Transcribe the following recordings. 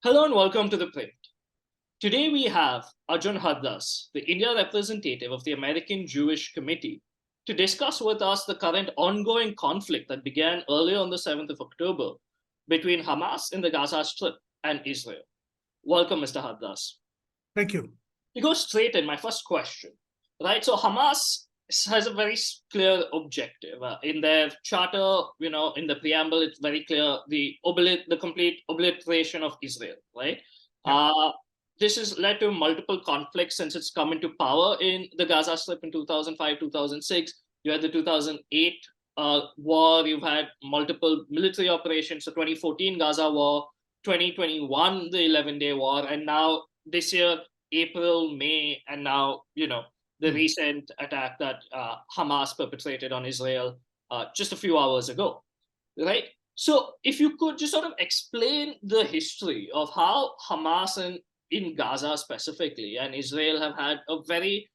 Hello and welcome to ThePrint. Today we have Arjun Hardas, the India representative of the American Jewish Committee, to discuss with us the current ongoing conflict that began earlier on the 7th of October between Hamas in the Gaza Strip and Israel. Welcome, Mr. Hardas. Thank you. To go straight in, my first question, right? So Hamas has a very clear objective in their charter. In the preamble, it's very clear: the complete obliteration of Israel, right? Yeah. This has led to multiple conflicts since it's come into power in the Gaza Strip in 2005, 2006. You had the 2008 war. You've had multiple military operations. The 2014 Gaza war, 2021 the 11-day war, and now this year April, May, and now the recent attack that Hamas perpetrated on Israel just a few hours ago, right? So if you could just sort of explain the history of how Hamas in Gaza specifically and Israel have had a very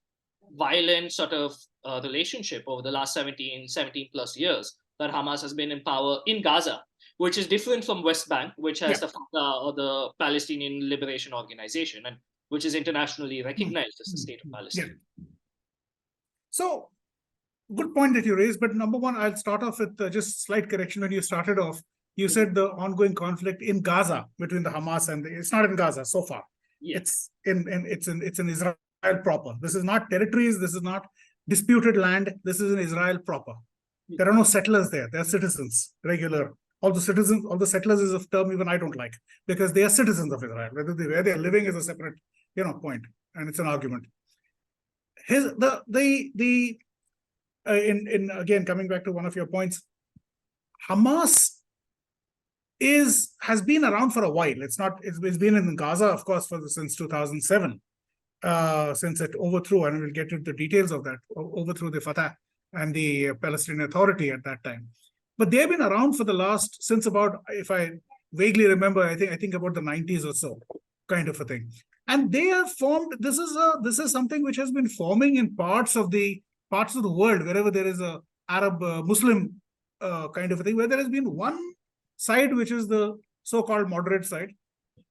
violent sort of relationship over the last 17 plus years that Hamas has been in power in Gaza, which is different from West Bank, which has the Fatah, or the Palestinian Liberation Organization, and which is internationally recognized as the state of Palestine. Yeah. So, good point that you raised, but number one, I'll start off with just slight correction. When you started off, you said the ongoing conflict in Gaza between the Hamas and it's not in Gaza so far. It's in Israel proper. This is not territories. This is not disputed land. This is in Israel proper. There are no settlers there. They are citizens, regular. All the settlers is a term even I don't like, because they are citizens of Israel. Where they are living is a separate, point, and it's an argument. Again, coming back to one of your points, Hamas has been around for a while. It's been in Gaza, of course, since 2007, since it overthrew, and we'll get into the details of that, overthrew the Fatah and the Palestinian Authority at that time. But they've been around since about, if I vaguely remember, I think about the 90s or so, kind of a thing. And they have formed. This is something which has been forming in parts of the world wherever there is a Arab Muslim kind of a thing, where there has been one side which is the so-called moderate side,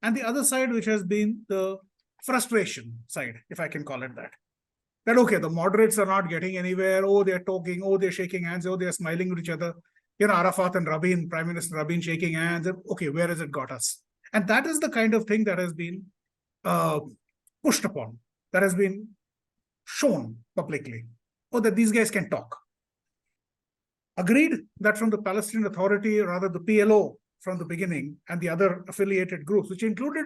and the other side which has been the frustration side, if I can call it that. That okay, the moderates are not getting anywhere. Oh, they're talking. Oh, they're shaking hands. Oh, they're smiling with each other. Arafat and Rabin, Prime Minister Rabin, shaking hands. Okay, where has it got us? And that is the kind of thing that has been pushed upon, that has been shown publicly, that these guys can talk. Agreed that from the Palestinian Authority, rather the PLO from the beginning, and the other affiliated groups, which included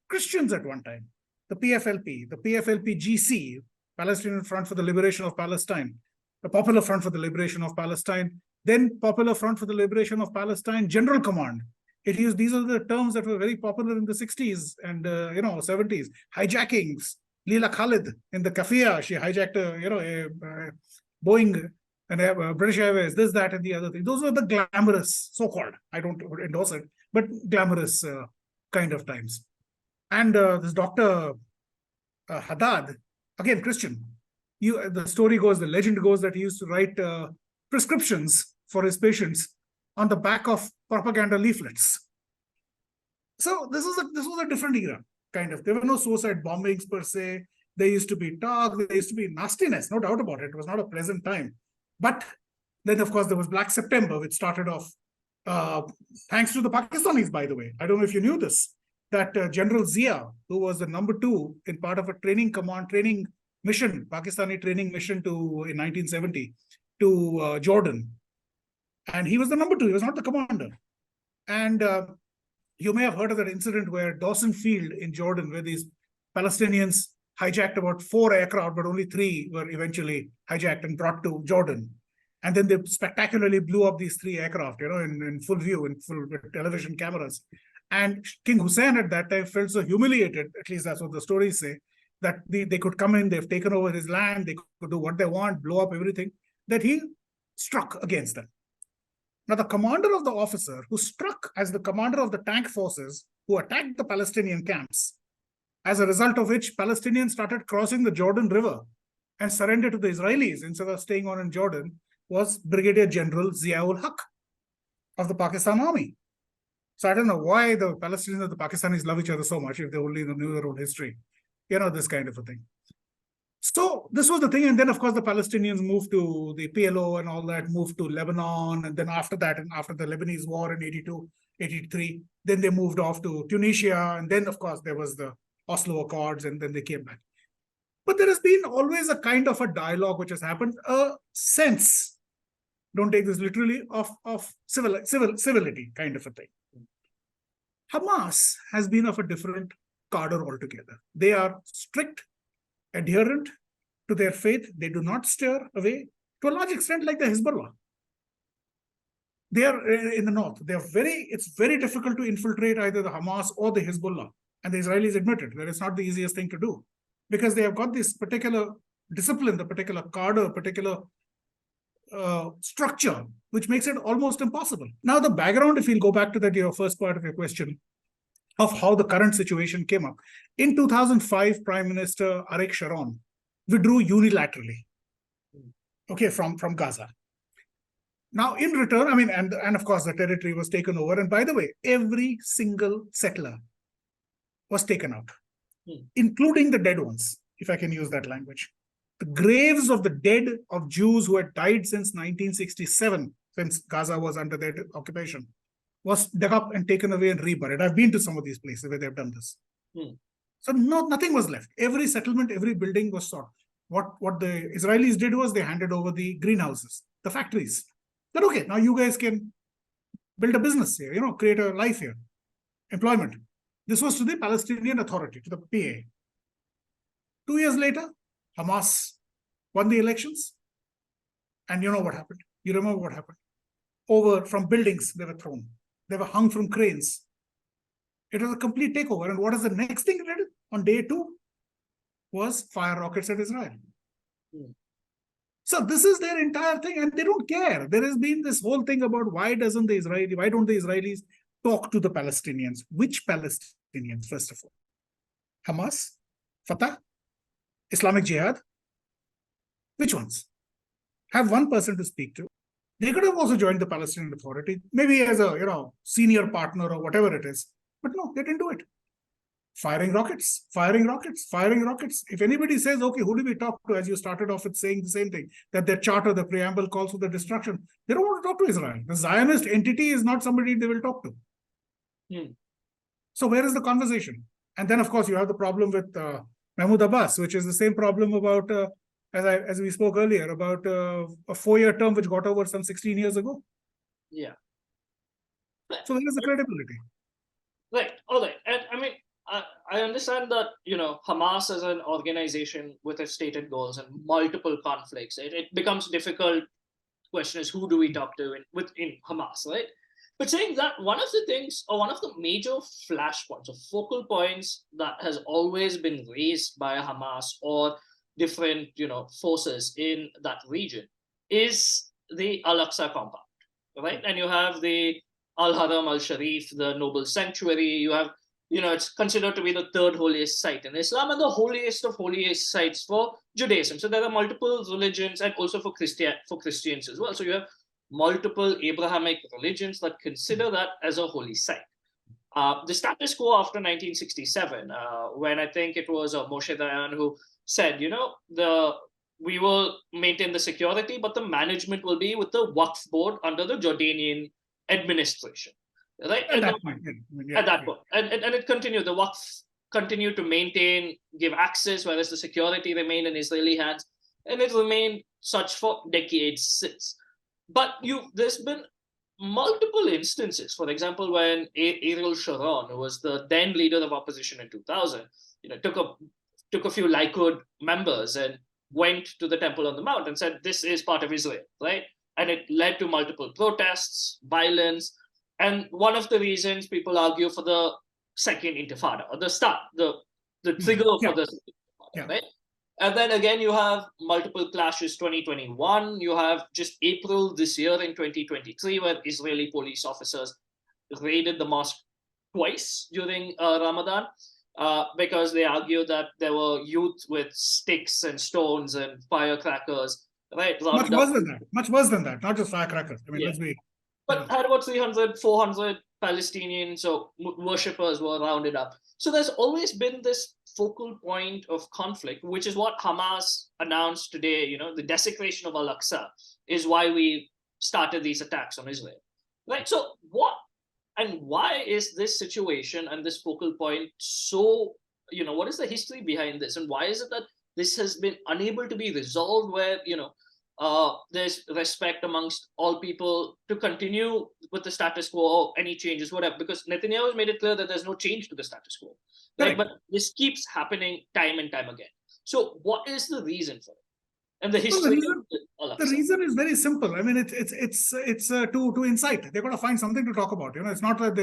Christians at one time, the PFLP GC, Palestinian Front for the Liberation of Palestine, the Popular Front for the Liberation of Palestine, then Popular Front for the Liberation of Palestine General Command. These are the terms that were very popular in the 60s and 70s. Hijackings. Leela Khalid in the Kafia, she hijacked a Boeing and British Airways, this, that, and the other thing. Those were the glamorous, so-called, I don't endorse it, but glamorous kind of times. And this Dr. Haddad, again, Christian, the story goes, the legend goes that he used to write prescriptions for his patients on the back of propaganda leaflets. So this was a different era, kind of. There were no suicide bombings per se. There used to be talk, there used to be nastiness, no doubt about it. It was not a pleasant time. But then, of course, there was Black September, which started off, thanks to the Pakistanis, by the way. I don't know if you knew this, that General Zia, who was the number 2 in part of a training mission, Pakistani training mission in 1970 to Jordan. And he was the number 2, he was not the commander. And you may have heard of that incident where Dawson Field in Jordan, where these Palestinians hijacked about 4 aircraft, but only 3 were eventually hijacked and brought to Jordan. And then they spectacularly blew up these 3 aircraft, in full view, in full television cameras. And King Hussein at that time felt so humiliated, at least that's what the stories say, that they could come in, they've taken over his land, they could do what they want, blow up everything, that he struck against them. Now, the commander of the officer who struck as the commander of the tank forces who attacked the Palestinian camps, as a result of which Palestinians started crossing the Jordan River and surrendered to the Israelis instead of staying on in Jordan, was Brigadier General Zia-ul Haq of the Pakistan Army. So I don't know why the Palestinians and the Pakistanis love each other so much if they only knew their own history. This kind of a thing. So this was the thing. And then, of course, the Palestinians moved to the PLO and all that, moved to Lebanon. And then after that, and after the Lebanese war in 82, 83, then they moved off to Tunisia. And then, of course, there was the Oslo Accords, and then they came back. But there has been always a kind of a dialogue which has happened, a sense, don't take this literally, of civility kind of a thing. Hamas has been of a different cadre altogether. They are strict, adherent to their faith. They do not stir away, to a large extent, like the Hezbollah. They are in the north. It's very difficult to infiltrate either the Hamas or the Hezbollah. And the Israelis admit it, that it's not the easiest thing to do, because they have got this particular discipline, the particular cadre, particular structure, which makes it almost impossible. Now, the background, if we'll go back to that, your first part of your question, of how the current situation came up. In 2005, Prime Minister Ariel Sharon withdrew unilaterally, from Gaza. Now, in return, and of course, the territory was taken over. And by the way, every single settler was taken out, including the dead ones, if I can use that language. The graves of the dead of Jews who had died since 1967, since Gaza was under their occupation, was dug up and taken away and reburied. I've been to some of these places where they've done this. So nothing was left. Every settlement, every building was sought. What the Israelis did was they handed over the greenhouses, the factories. Said, okay, now you guys can build a business here, create a life here, employment. This was to the Palestinian Authority, to the PA. 2 years later, Hamas won the elections. And you know what happened? You remember what happened? From buildings, they were thrown. They were hung from cranes. It was a complete takeover. And what is the next thing they did on day 2? Was fire rockets at Israel. So this is their entire thing, and they don't care. There has been this whole thing about why don't the Israelis talk to the Palestinians? Which Palestinians, first of all? Hamas? Fatah? Islamic Jihad? Which ones? Have one person to speak to. They could have also joined the Palestinian Authority, maybe as a senior partner or whatever it is. But no, they didn't do it. Firing rockets, firing rockets, firing rockets. If anybody says, okay, who do we talk to, as you started off with saying the same thing, that their charter, the preamble calls for the destruction, they don't want to talk to Israel. The Zionist entity is not somebody they will talk to. So where is the conversation? And then, of course, you have the problem with Mahmoud Abbas, which is the same problem about, as we spoke earlier, about a 4-year term which got over some 16 years ago. Yeah. So where is the credibility? Right. All right. And I understand that, Hamas as an organization with its stated goals and multiple conflicts, it becomes difficult. Question is, who do we talk to within Hamas, right? But saying that, one of the things, or one of the major flashpoints or focal points that has always been raised by Hamas or different, forces in that region is the Al-Aqsa compound, right? And you have the Al-Haram Al-Sharif, the noble sanctuary. You have, it's considered to be the third holiest site in Islam and the holiest of holiest sites for Judaism. So there are multiple religions, and also for Christians as well. So you have multiple Abrahamic religions that consider that as a holy site. The status quo after 1967, when I think it was Moshe Dayan who said, we will maintain the security, but the management will be with the Waqf board under the Jordanian administration. Right? At that point. And it continued. The Waqf continued to give access, whereas the security remained in Israeli hands. And it remained such for decades since. But there's been multiple instances. For example, when Ariel Sharon, who was the then leader of opposition in 2000, took a few Likud members and went to the Temple on the Mount and said, this is part of Israel, right? And it led to multiple protests, violence. And one of the reasons people argue for the second intifada, or the start, the trigger for the second intifada, right? And then again, you have multiple clashes, 2021. You have just April this year in 2023, where Israeli police officers raided the mosque twice during Ramadan because they argued that there were youth with sticks and stones and firecrackers, right? Much worse than that, not just firecrackers. Let's be... But had about 300, 400 Palestinians or worshippers were rounded up. So there's always been this focal point of conflict, which is what Hamas announced today. You know, the desecration of Al-Aqsa is why we started these attacks on Israel, right? So what and why is this situation and this focal point so, you know, what is the history behind this, and why is it that this has been unable to be resolved where, you know, there's respect amongst all people to continue with the status quo or any changes, whatever, because Netanyahu has made it clear that there's no change to the status quo, right? But this keeps happening time and time again. So what is the reason for it? And the history the reason is very simple. I mean, it's to incite. They're going to find something to talk about. You know, it's not that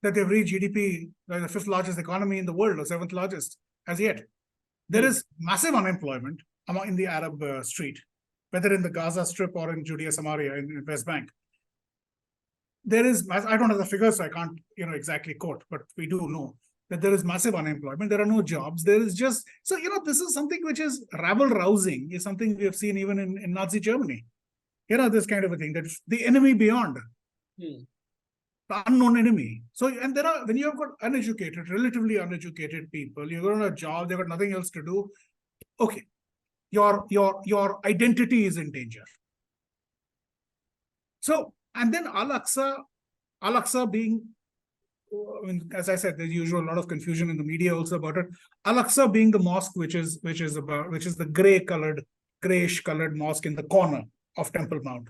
they've reached GDP, the fifth largest economy in the world or seventh largest as yet. There is massive unemployment in the Arab street, whether in the Gaza Strip or in Judea Samaria in West Bank. There is, I don't have the figures, so I can't, you know, exactly quote, but we do know that there is massive unemployment. There are no jobs. There is just, so, you know, this is something which is rabble-rousing, is something we have seen even in Nazi Germany. You know, this kind of a thing, that the enemy beyond, the unknown enemy. So, and there are, when you have got uneducated, relatively uneducated people, you've got a job, they've got nothing else to do. Okay, your identity is in danger. So, and then Al-Aqsa being, I mean, as I said, there's usually a lot of confusion in the media also about it. Al-Aqsa being the mosque which is the grayish colored mosque in the corner of Temple Mount,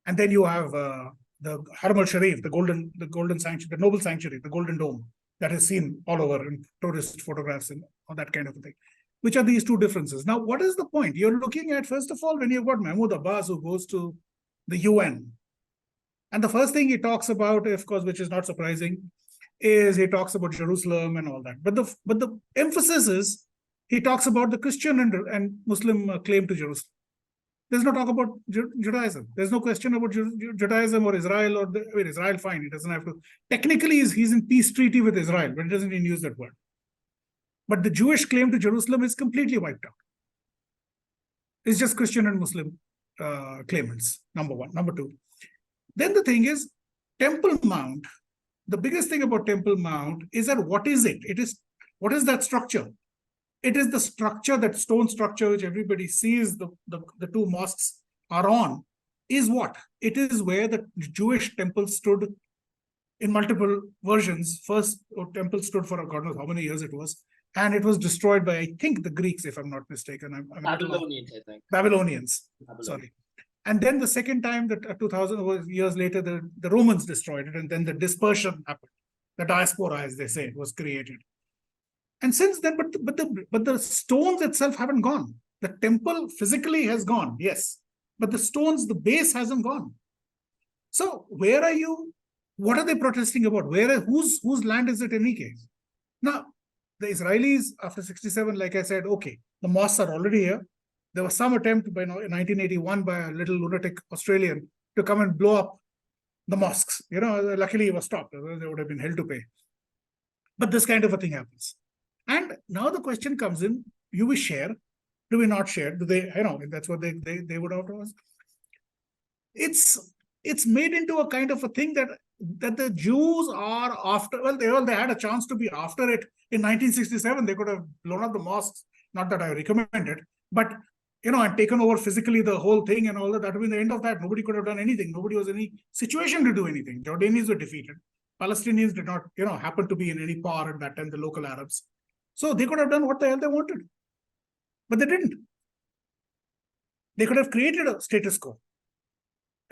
and then you have the Haram al-Sharif, the golden sanctuary, the noble sanctuary, the Golden Dome that is seen all over in tourist photographs and all that kind of a thing. Which are these two differences? Now, what is the point? You're looking at, first of all, when you've got Mahmoud Abbas who goes to the UN, and the first thing he talks about, of course, which is not surprising, is he talks about Jerusalem and all that. But the emphasis is he talks about the Christian and Muslim claim to Jerusalem. There's no talk about Judaism. There's no question about Judaism or Israel Israel, fine. He doesn't have to. Technically, he's in peace treaty with Israel, but he doesn't even use that word. But the Jewish claim to Jerusalem is completely wiped out. It's just Christian and Muslim claimants, number one. Number two, then the thing is, Temple Mount, the biggest thing about Temple Mount is that what is it? What is that structure? It is the structure, that stone structure which everybody sees the two mosques are on, is what? It is where the Jewish temple stood in multiple versions. First temple stood for God knows how many years it was, and it was destroyed by, I think, the Greeks, if I'm not mistaken. Babylonians, I think. Babylonians. Sorry. And then the second time, that 2000 years later, the Romans destroyed it, and then the dispersion happened. The diaspora, as they say, was created. And since then, but the stones itself haven't gone. The temple physically has gone, yes, but the stones, the base hasn't gone. So where are you? What are they protesting about? Whose land is it in any case? Now, the Israelis after 67, like I said, okay, the mosques are already here. There was some attempt in 1981 by a little lunatic Australian to come and blow up the mosques. You know, luckily he was stopped. They would have been held to pay. But this kind of a thing happens. And now the question comes in, do we share? Do we not share? Do they, you know, that's what they would have to ask. It's made into a kind of a thing that the Jews are after, well, they had a chance to be after it. In 1967, they could have blown up the mosques. Not that I recommend it, but, you know, and taken over physically the whole thing and all that. That would be the end of that. Nobody could have done anything. Nobody was in any situation to do anything. Jordanians were defeated. Palestinians did not, you know, happen to be in any power at that time, the local Arabs. So they could have done what the hell they wanted. But they didn't. They could have created a status quo.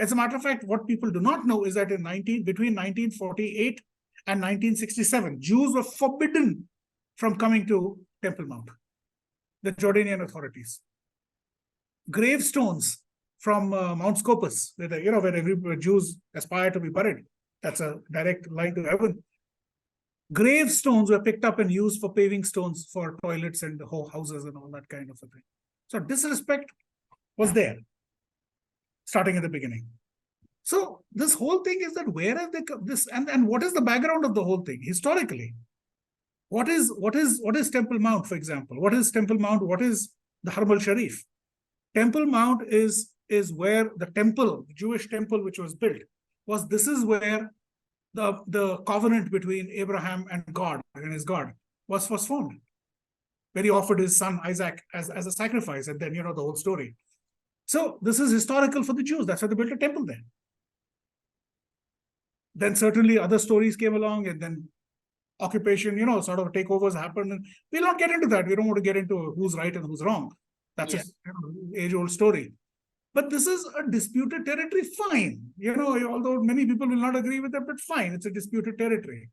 As a matter of fact, what people do not know is that between 1948 and 1967, Jews were forbidden from coming to Temple Mount, the Jordanian authorities. Gravestones from Mount Scopus, where Jews aspire to be buried. That's a direct line to heaven. Gravestones were picked up and used for paving stones for toilets and houses and all that kind of a thing. So disrespect was there, starting at the beginning. So this whole thing is that where have they come this, and what is the background of the whole thing historically? What is Temple Mount, for example? What is Temple Mount? What is the Haram al-Sharif? Temple Mount is where the temple, the Jewish temple which was built, this is where the covenant between Abraham and God and his God was formed, where he offered his son Isaac as a sacrifice, and then the whole story. So this is historical for the Jews. That's why they built a temple there. Then certainly other stories came along, and then occupation, sort of takeovers happened. And we'll not get into that. We don't want to get into who's right and who's wrong. That's an age-old story. But this is a disputed territory, fine. Although many people will not agree with that, but fine, it's a disputed territory.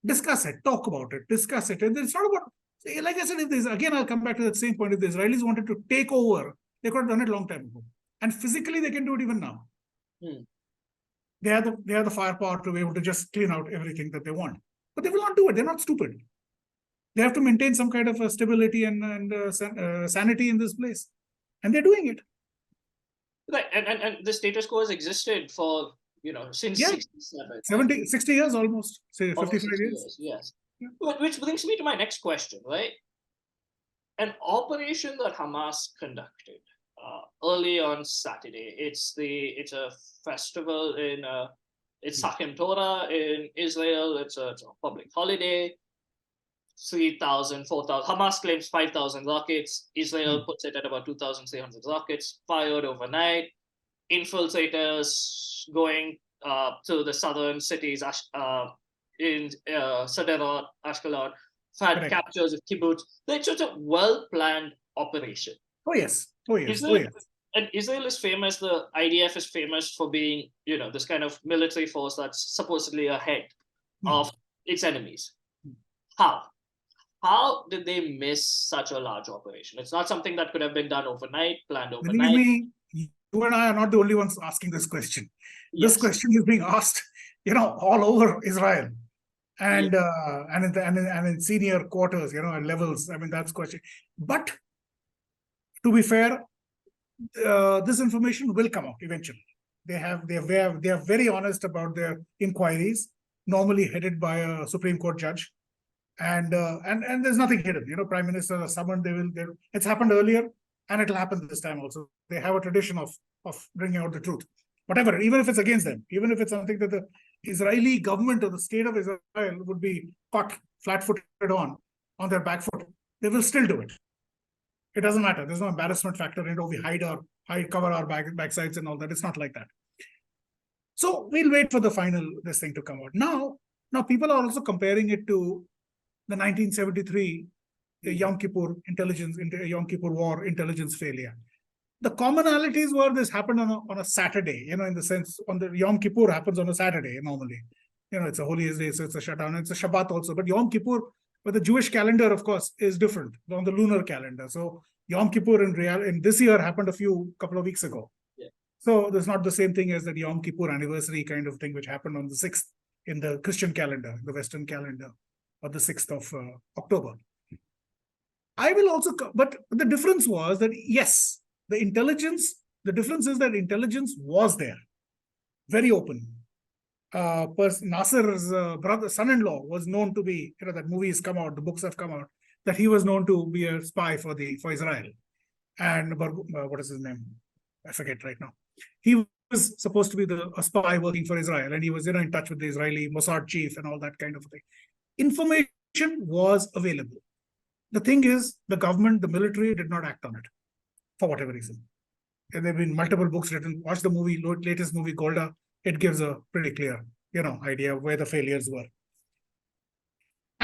Discuss it, talk about it, discuss it. And it's not about, like I said, again, I'll come back to that same point. If the Israelis wanted to take over, they could have done it a long time ago. And physically, they can do it even now. They have the firepower to be able to just clean out everything that they want. But they will not do it. They're not stupid. They have to maintain some kind of stability and sanity in this place. And they're doing it. Right, and the status quo has existed for, since 67. 60 years almost, say 55 years. Yes. Yeah. Which brings me to my next question, right? An operation that Hamas conducted early on Saturday. It's a festival it's Sakim Torah in Israel. It's a public holiday. 3,000, 4,000. Hamas claims 5,000 rockets. Israel puts it at about 2,300 rockets fired overnight. Infiltrators going to the southern cities in Sderot, Ashkelon, had captures of kibbutz. It's just a well-planned operation. Oh yes. And Israel is famous. The IDF is famous for being, this kind of military force that's supposedly ahead of its enemies. How did they miss such a large operation? It's not something that could have been done overnight, planned overnight. Believe me, you and I are not the only ones asking this question. Yes. This question is being asked, all over Israel, and in senior quarters, and levels. I mean, that's the question. But to be fair, this information will come out eventually. They are very honest about their inquiries, normally headed by a Supreme Court judge. And there's nothing hidden. Prime Minister is summoned. It's happened earlier, and it'll happen this time also. They have a tradition of bringing out the truth, whatever, even if it's against them, even if it's something that the Israeli government or the state of Israel would be caught flat-footed on their back foot, they will still do it. It doesn't matter. There's no embarrassment factor in it. We cover our backsides and all that. It's not like that. So we'll wait for the final this thing to come out. Now people are also comparing it to the 1973 Yom Kippur Yom Kippur War intelligence failure. The commonalities were this happened on a Saturday, in the sense on the Yom Kippur happens on a Saturday normally. It's a holiest day, so it's a shutdown. It's a Shabbat also, but Yom Kippur, but the Jewish calendar, of course, is different on the lunar calendar. So Yom Kippur in this year happened couple of weeks ago. Yeah. So there's not the same thing as the Yom Kippur anniversary kind of thing, which happened on the 6th in the Christian calendar, the Western calendar, or the 6th of October. But the difference was that, yes, the difference is that intelligence was there, very open. Nasser's son-in-law was known to be, that movie has come out, the books have come out, that he was known to be a spy for Israel. And what is his name? I forget right now. He was supposed to be a spy working for Israel, and he was in touch with the Israeli Mossad chief and all that kind of thing. Information was available. The thing is, the government, the military did not act on it for whatever reason. And there have been multiple books written. Watch the latest movie, Golda. It gives a pretty clear, idea of where the failures were.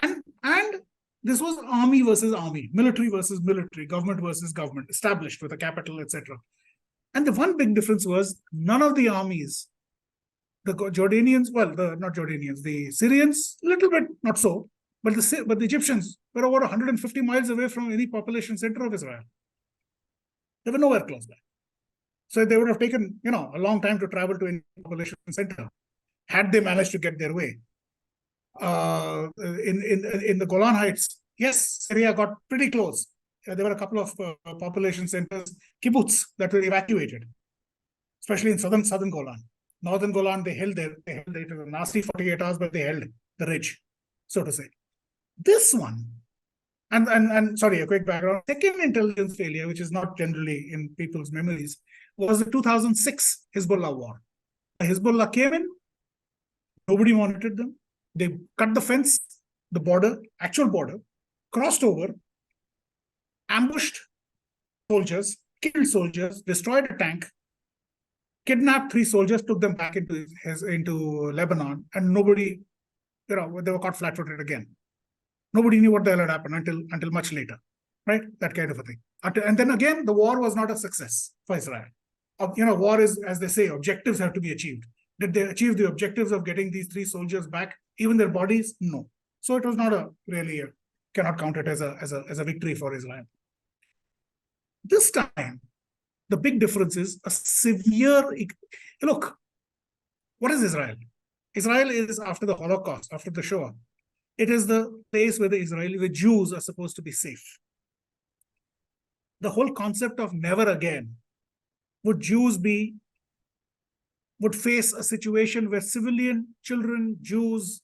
And this was army versus army, military versus military, government versus government, established with a capital, etc. And the one big difference was none of the armies, the Jordanians, not Jordanians, the Syrians, a little bit not so, but the Egyptians were over 150 miles away from any population center of Israel. They were nowhere close by. So they would have taken, a long time to travel to any population center had they managed to get their way. In the Golan Heights, yes, Syria got pretty close. There were a couple of population centers, kibbutz, that were evacuated, especially in southern Golan. Northern Golan, they held it. It was a nasty 48 hours, but they held the ridge, so to say. This one, and sorry, a quick background. Second intelligence failure, which is not generally in people's memories, was the 2006 Hezbollah war. Hezbollah came in, Nobody monitored them. They cut the fence, the border, actual border, crossed over, ambushed soldiers, killed soldiers, destroyed a tank, kidnapped 3 soldiers, took them back into Lebanon, and nobody, they were caught flat-footed again. Nobody knew what the hell had happened until much later, right? That kind of a thing. And then again, the war was not a success for Israel. War is, as they say, objectives have to be achieved. Did they achieve the objectives of getting these 3 soldiers back, even their bodies? No. So it was not cannot count it as a victory for Israel. This time, the big difference is a severe, look, what is Israel? Israel is, after the Holocaust, after the Shoah, it is the place where the Jews are supposed to be safe. The whole concept of never again would face a situation where civilian children, Jews,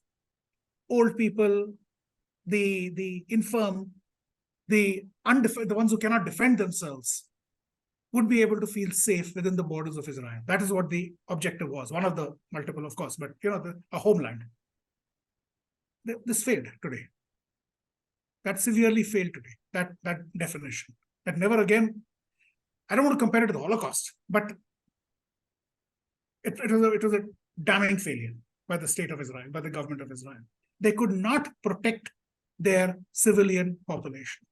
old people, the infirm, the ones who cannot defend themselves, would be able to feel safe within the borders of Israel. That is what the objective was. One of the multiple, of course, but a homeland. This failed today. That severely failed today. That definition. That never again. I don't want to compare it to the Holocaust, but it was a damning failure by the state of Israel, by the government of Israel. They could not protect their civilian population.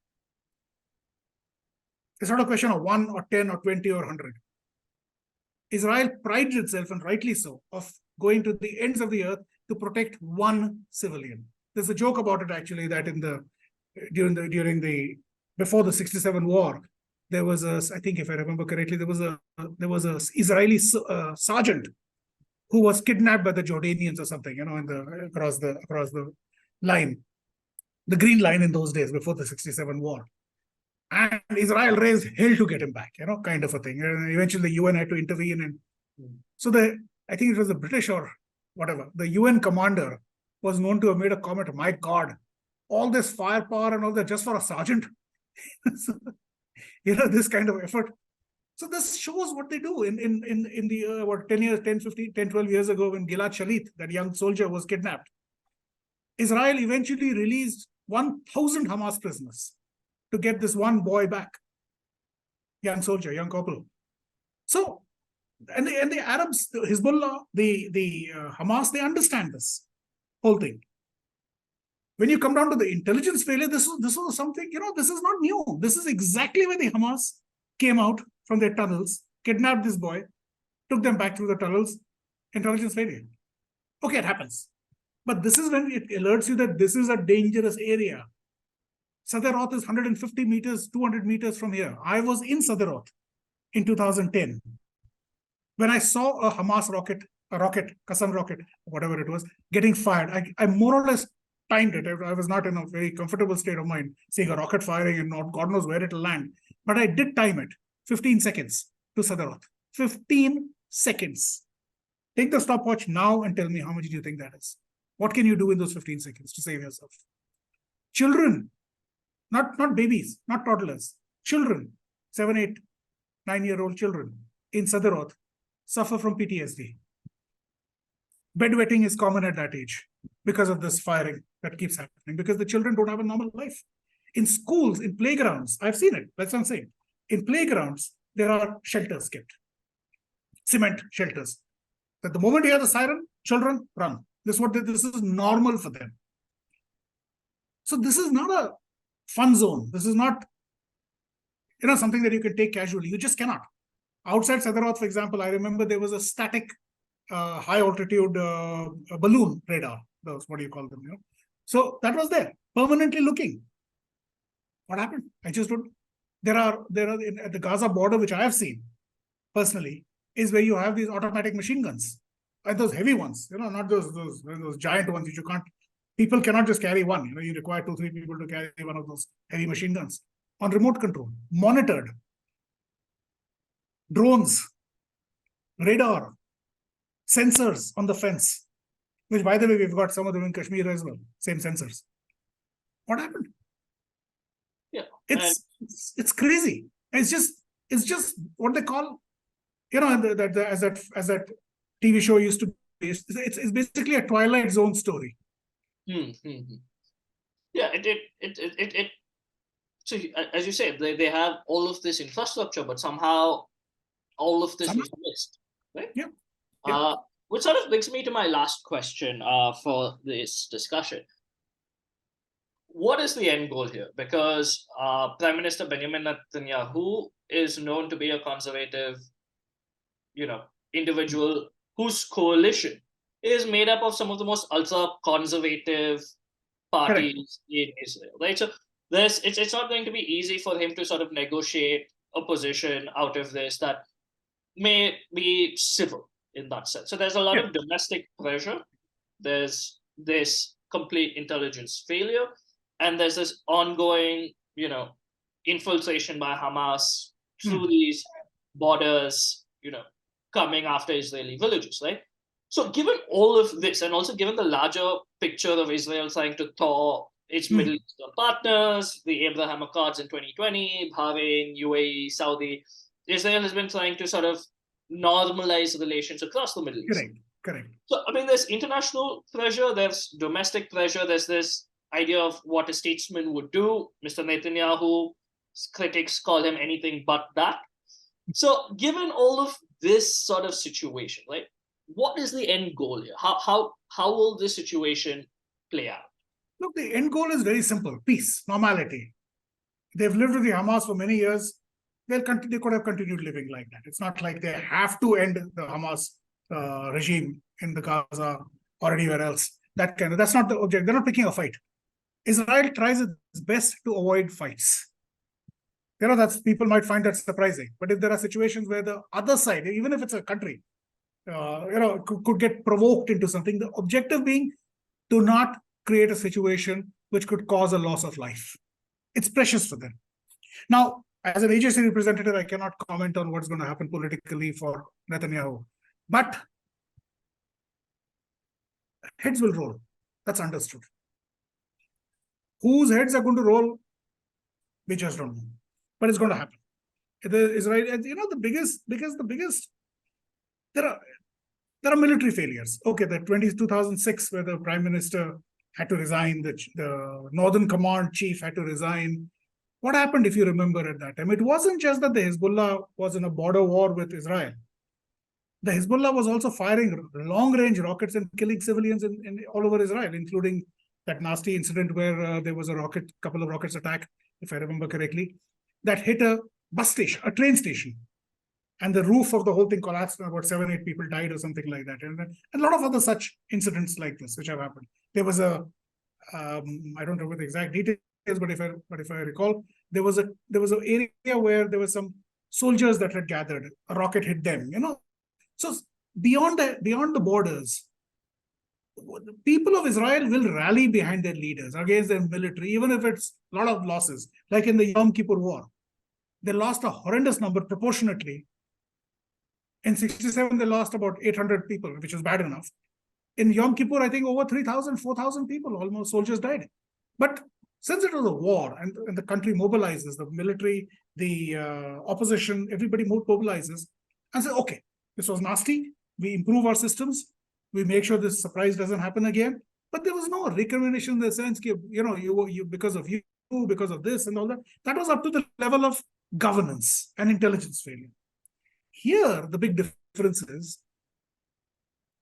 It's not a question of 1 or 10 or 20 or 100. Israel prides itself, and rightly so, of going to the ends of the earth to protect one civilian. There's a joke about it, actually, that before the 67 war, there was I think if I remember correctly, there was a Israeli sergeant who was kidnapped by the Jordanians or something, across the line, the green line in those days before the 67 war. And Israel raised hell to get him back, kind of a thing. And eventually the UN had to intervene. And so I think it was the British or whatever, the UN commander was known to have made a comment, my God, all this firepower and all that just for a sergeant? This kind of effort. So this shows what they do in the 10, 12 years ago when Gilad Shalit, that young soldier, was kidnapped. Israel eventually released 1,000 Hamas prisoners to get this one boy back, young soldier, young couple. So, and the Arabs, the Hezbollah, the Hamas, they understand this whole thing. When you come down to the intelligence failure, this was something, this is not new. This is exactly where the Hamas came out from their tunnels, kidnapped this boy, took them back through the tunnels, intelligence failure. Okay, it happens. But this is when it alerts you that this is a dangerous area. Sderot is 150 meters, 200 meters from here. I was in Sderot in 2010 when I saw a Hamas rocket, Qassam rocket, whatever it was, getting fired. I more or less timed it. I was not in a very comfortable state of mind seeing a rocket firing and God knows where it'll land. But I did time it, 15 seconds to Sderot. 15 seconds. Take the stopwatch now and tell me how much do you think that is? What can you do in those 15 seconds to save yourself? Children, not babies, not toddlers, children, 7, 8, 9-year-old children in Sderot suffer from PTSD. Bedwetting is common at that age because of this firing that keeps happening, because the children don't have a normal life. In schools, in playgrounds, I've seen it. That's what I'm saying. In playgrounds, there are shelters kept, cement shelters. That the moment you hear the siren, children run. This is normal for them. So this is not a fun zone. This is not, something that you can take casually. You just cannot. Outside Sderot, for example, I remember there was a static high altitude balloon radar. Those, what do you call them? So that was there, permanently looking. What happened? I just don't. There are at the Gaza border, which I have seen personally, is where you have these automatic machine guns, and those heavy ones. Not those giant ones which you can't. People cannot just carry one. You require 2, 3 people to carry one of those heavy machine guns on remote control, monitored. Drones, radar, sensors on the fence, which, by the way, we've got some of them in Kashmir as well. Same sensors. What happened? Yeah, it's crazy. It's just what they call, as that TV show used to It's basically a Twilight Zone story. Yeah, it so as you said, they have all of this infrastructure, but somehow all of this was missed, right? Yeah. Which sort of brings me to my last question for this discussion. What is the end goal here? Because Prime Minister Benjamin Netanyahu is known to be a conservative, individual whose coalition is made up of some of the most ultra-conservative parties in Israel, right? So it's not going to be easy for him to sort of negotiate a position out of this that may be civil in that sense. So there's a lot of domestic pressure. There's this complete intelligence failure, and there's this ongoing, infiltration by Hamas through these borders, coming after Israeli villages, right? So given all of this, and also given the larger picture of Israel trying to thaw its Middle Eastern partners, the Abraham Accords in 2020, Bahrain, UAE, Saudi, Israel has been trying to sort of normalize relations across the Middle East. Correct. So, there's international pressure, there's domestic pressure, there's this idea of what a statesman would do. Mr. Netanyahu, critics call him anything but that. So, given all of this sort of situation, right, what is the end goal here? How will this situation play out? Look, the end goal is very simple: peace, normality. They've lived with the Hamas for many years. They could have continued living like that. It's not like they have to end the Hamas regime in the Gaza or anywhere else. That's not the object. They're not picking a fight. Israel tries its best to avoid fights. People might find that surprising. But if there are situations where the other side, even if it's a country, could get provoked into something, the objective being to not create a situation which could cause a loss of life. It's precious for them. Now, as an AJC representative, I cannot comment on what's going to happen politically for Netanyahu. But heads will roll. That's understood. Whose heads are going to roll, we just don't know. But it's going to happen. Israel, the biggest, there are military failures. Okay, the 2006, where the prime minister had to resign, the Northern Command chief had to resign. What happened, if you remember, at that time? It wasn't just that the Hezbollah was in a border war with Israel. The Hezbollah was also firing long-range rockets and killing civilians in all over Israel, including that nasty incident where there was a couple of rockets attack, if I remember correctly, that hit a bus station, a train station. And the roof of the whole thing collapsed and about 7-8 people died or something like that. And a lot of other such incidents like this, which have happened. There was I don't remember the exact details, but if I recall, there was an area where there were some soldiers that had gathered. A rocket hit them, So beyond the borders, the people of Israel will rally behind their leaders, against their military, even if it's a lot of losses. Like in the Yom Kippur War, they lost a horrendous number proportionately. In 1967, they lost about 800 people, which was bad enough. In Yom Kippur, I think over 3,000, 4,000 people, almost, soldiers died. But since it was a war and the country mobilizes, the military, the opposition, everybody mobilizes and says, okay, this was nasty. We improve our systems. We make sure this surprise doesn't happen again. But there was no recrimination in the sense, you because of you, because of this and all that. That was up to the level of governance and intelligence failure. Here, the big difference is,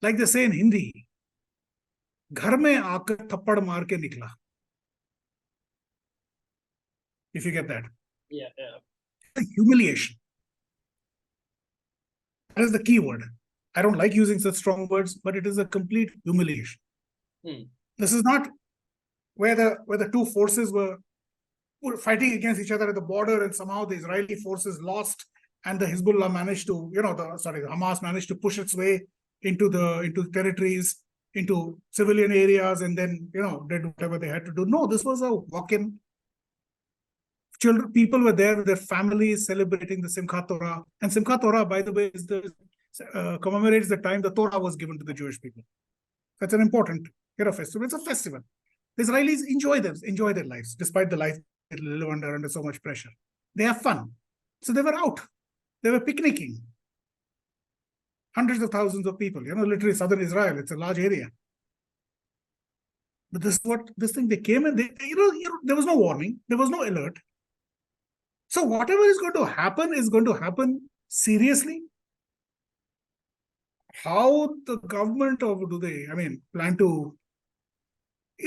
like they say in Hindi, घर में आकर थप्पड़ मार के निकला. If you get that. Yeah. Humiliation. That is the key word. I don't like using such strong words, but it is a complete humiliation. This is not where the two forces were fighting against each other at the border, and somehow the Israeli forces lost, and the Hezbollah managed to, the Hamas managed to push its way into territories, into civilian areas, and then, did whatever they had to do. No, this was a walk-in. People were there with their families celebrating the Simchat Torah. And Simchat Torah, by the way, commemorates the time the Torah was given to the Jewish people. That's an important festival. It's a festival. The Israelis enjoy their lives, despite the life they live under so much pressure. They have fun. So they were out. They were picnicking. hundreds of thousands of people, literally southern Israel. It's a large area. But this thing, they came and there was no warning, there was no alert. So whatever is going to happen seriously. How the government, or do they, plan to,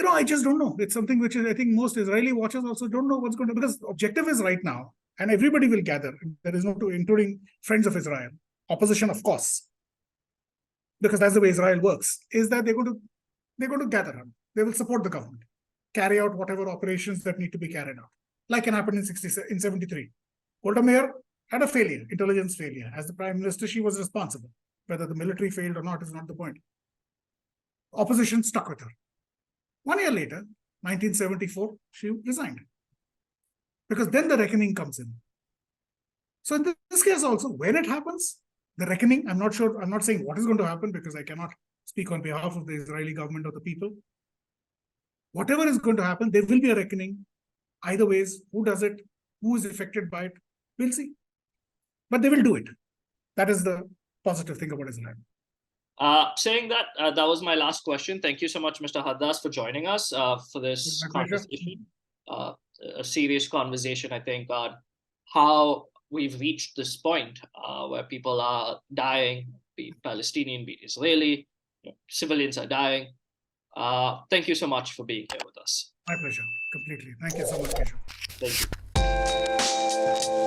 I just don't know. It's something which is, I think most Israeli watchers also don't know what's going to, because the objective is right now, and everybody will gather. There is no, including friends of Israel, opposition, of course, because that's the way Israel works, is that they're going to gather up. They will support the government, carry out whatever operations that need to be carried out. Like it happened in 73. Golda Meir had a failure, intelligence failure. As the prime minister, she was responsible. Whether the military failed or not is not the point. Opposition stuck with her. 1 year later, 1974, she resigned. Because then the reckoning comes in. So in this case also, when it happens, the reckoning, I'm not sure, I'm not saying what is going to happen because I cannot speak on behalf of the Israeli government or the people. Whatever is going to happen, there will be a reckoning. Either ways, who does it, who is affected by it, we'll see. But they will do it. That is the positive thing about Israel. Saying that, that was my last question. Thank you so much, Mr. Hardas, for joining us for this conversation. A serious conversation, I think, on how we've reached this point where people are dying, be it Palestinian, be it Israeli, civilians are dying. Thank you so much for being here with us. My pleasure, completely. Thank you so much, Keshav. Thank you.